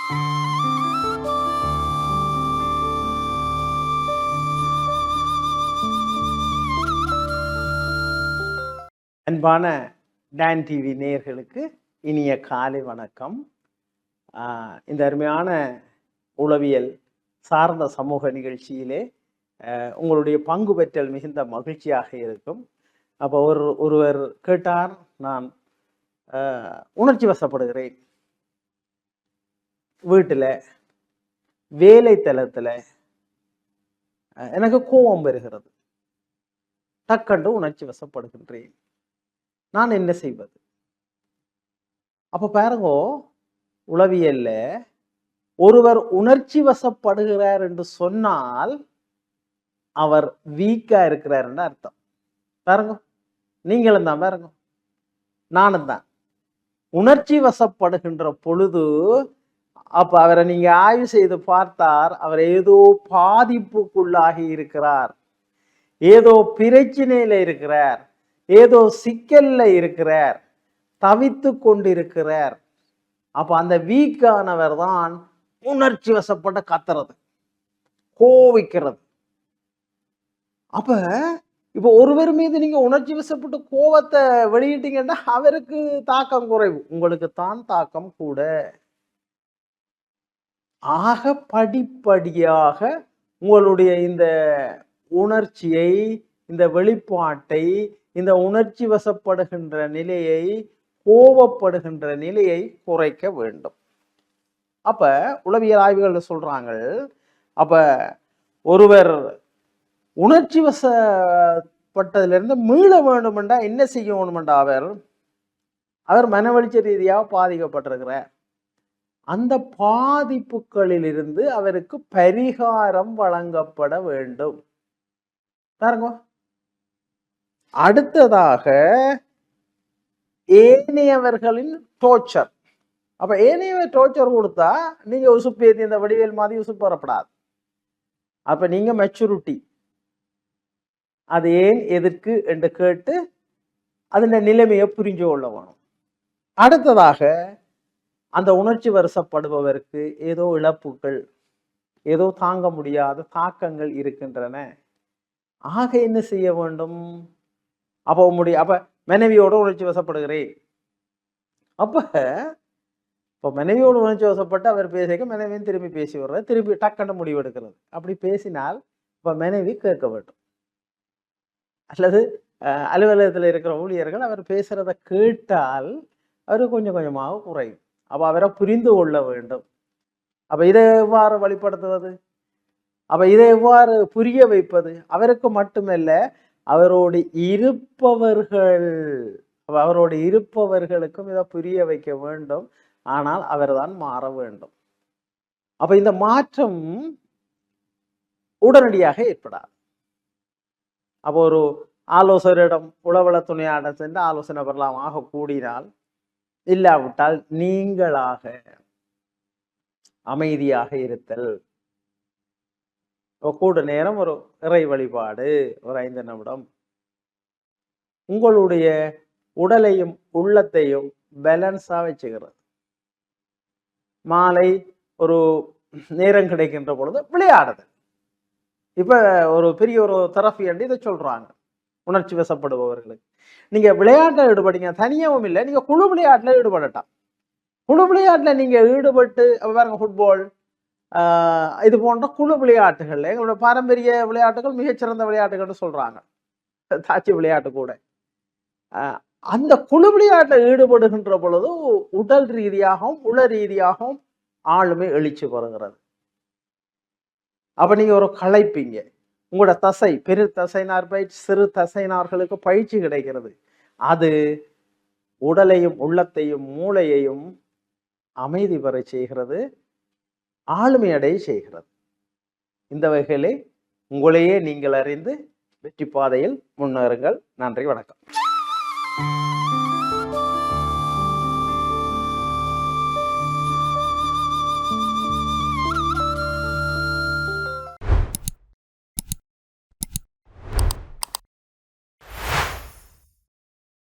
அன்பான Don TV நேயர்களுக்கு இனிய காலை வணக்கம். இந்த அருமையான உளவியல் சார்ந்த சமூக நிகழ்ச்சியிலே உங்களுடைய பங்கு பெற்றல் மிகுந்த மகிழ்ச்சியாக இருக்கும். அப்போ ஒருவர் கேட்டார், நான் உணர்ச்சி வசப்படுகிறேன், வீட்டில் வேலை தளத்தில் எனக்கு கோபம் வருகிறது, டக்கண்டு உணர்ச்சி வசப்படுகின்றேன், நான் என்ன செய்வது? அப்ப பாருங்கோ, உளவியல்ல ஒருவர் உணர்ச்சி வசப்படுகிறார் என்று சொன்னால் அவர் வீக்கா இருக்கிறார் என்று அர்த்தம். பாருங்க, நீங்களும் தான், பாருங்க, நானும் தான். உணர்ச்சி வசப்படுகின்ற பொழுது அப்ப அவரை நீங்க ஆய்வு செய்து பார்த்தார், அவர் ஏதோ பாதிப்புக்குள்ளாகி இருக்கிறார், ஏதோ பிரச்சனையில இருக்கிறார், ஏதோ சிக்கல்ல இருக்கிறார், தவித்து கொண்டிருக்கிறார். அப்ப அந்த வீக்கானவர் தான் உணர்ச்சி வசப்பட்ட கத்துறது, கோவிக்கிறது. அப்ப இப்ப ஒருவர் மீது நீங்க உணர்ச்சி வசப்பட்டு கோபத்தை வெளியிட்டீங்கன்னா அவருக்கு தாக்கம் குறைவு, உங்களுக்கு தான் தாக்கம் கூட. ஆக படிப்படியாக உங்களுடைய இந்த உணர்ச்சியை, இந்த வெளிப்பாட்டை, இந்த உணர்ச்சி வசப்படுகின்ற நிலையை, கோபப்படுகின்ற நிலையை குறைக்க வேண்டும். அப்ப உளவியல் ஆய்வுகள் சொல்றாங்க, அப்ப ஒருவர் உணர்ச்சி வசப்பட்டதிலிருந்து மீள வேண்டுமெண்டா என்ன செய்யணுமெண்டா, அவர் மனவழிச்ச ரீதியாக பாதிக்கப்பட்டிருக்கிறார். அந்த பாதிப்புகளிலிருந்து அவருக்கு பரிகாரம் வழங்கப்பட வேண்டும். பாருங்க, அடுத்ததாக ஏனையவர்களின் டோர்ச்சர். அப்ப ஏனையவர் டோர்ச்சர் கொடுத்தா நீங்க உசுப்பு ஏற்றி இந்த வடிவேல் மாதிரி உசுப்பு வரப்படாது. அப்ப நீங்க மெச்சூரிட்டி, அது ஏன் எதற்கு என்று கேட்டு அதன் நிலைமையை புரிஞ்சு கொள்ள வேணும். அடுத்ததாக அந்த உணர்ச்சி வசப்படுபவருக்கு ஏதோ இழப்புகள், ஏதோ தாங்க முடியாத தாக்கங்கள் இருக்கின்றன. ஆக என்ன செய்ய வேண்டும்? அப்ப மனைவியோட உணர்ச்சி வசப்படுகிறேன். அப்ப மனைவியோட உணர்ச்சி வசப்பட்டு அவர் பேசிக்க மனைவியும் திரும்பி பேசி வர்றது, திரும்பி டக்குன்னு முடிவு எடுக்கிறது. அப்படி பேசினால் இப்ப மனைவி கேட்க வேண்டும். அல்லது அலுவலகத்தில் இருக்கிற ஊழியர்கள் அவர் பேசுறத கேட்டால் அவரு கொஞ்சம் கொஞ்சமாக குறையும். அப்ப அவரை புரிந்து கொள்ள வேண்டும். அப்ப இதை எவ்வாறு வழிபடுத்துவது? அப்ப இதை எவ்வாறு புரிய வைப்பது? அவருக்கு மட்டுமல்ல, அவரோடு இருப்பவர்களுக்கும் இதை புரிய வைக்க வேண்டும். ஆனால் அவர்தான் மாற வேண்டும். அப்ப இந்த மாற்றம் உடனடியாக ஏற்படாது. அப்போ ஒரு ஆலோசகரிடம், உளவள துணையாளர் சென்று ஆலோசனை பெறலாமாக கூடினால், இல்லாவிட்டால் நீங்களாக அமைதியாக இருத்தல், கூட நேரம் ஒரு இறை வழிபாடு, ஒரு 5 நிமிடம், உங்களுடைய உடலையும் உள்ளத்தையும் பேலன்ஸா வச்சுக்கிறது. மாலை ஒரு நேரம் கிடைக்கின்ற பொழுது விளையாடுது. இப்ப ஒரு பெரிய ஒரு தெரபி என்று இதை சொல்றாங்க உணர்ச்சி வசப்படுபவர்களுக்கு. நீங்க விளையாட்டில் ஈடுபடுங்க, தனியாகவும் இல்லை, நீங்க குழு விளையாட்டுல ஈடுபடட்டாம். குழு விளையாட்டுல நீங்க ஈடுபட்டு பாருங்க, ஃபுட்பால் இது போன்ற குழு விளையாட்டுகள், எங்களோட பாரம்பரிய விளையாட்டுகள் மிகச்சிறந்த விளையாட்டுகள்னு சொல்றாங்க, தாச்சி விளையாட்டு கூட. அந்த குழு விளையாட்டில் ஈடுபடுகின்ற பொழுது உடல் ரீதியாகவும் உள ரீதியாகவும் ஆளுமை எழுச்சி வருகிறது. அப்ப நீங்க ஒரு களைப்பீங்க, உங்களோட தசை, பெரு தசைனார் பயிற்சி, சிறு தசைனார்களுக்கு பயிற்சி கிடைக்கிறது. அது உடலையும் உள்ளத்தையும் மூளையையும் அமைதி பெற செய்கிறது, ஆளுமையடைய செய்கிறது. இந்த வகையிலே உங்களையே நீங்கள் அறிந்து வெற்றி பாதையில் முன்னேறுங்கள். நன்றி, வணக்கம்.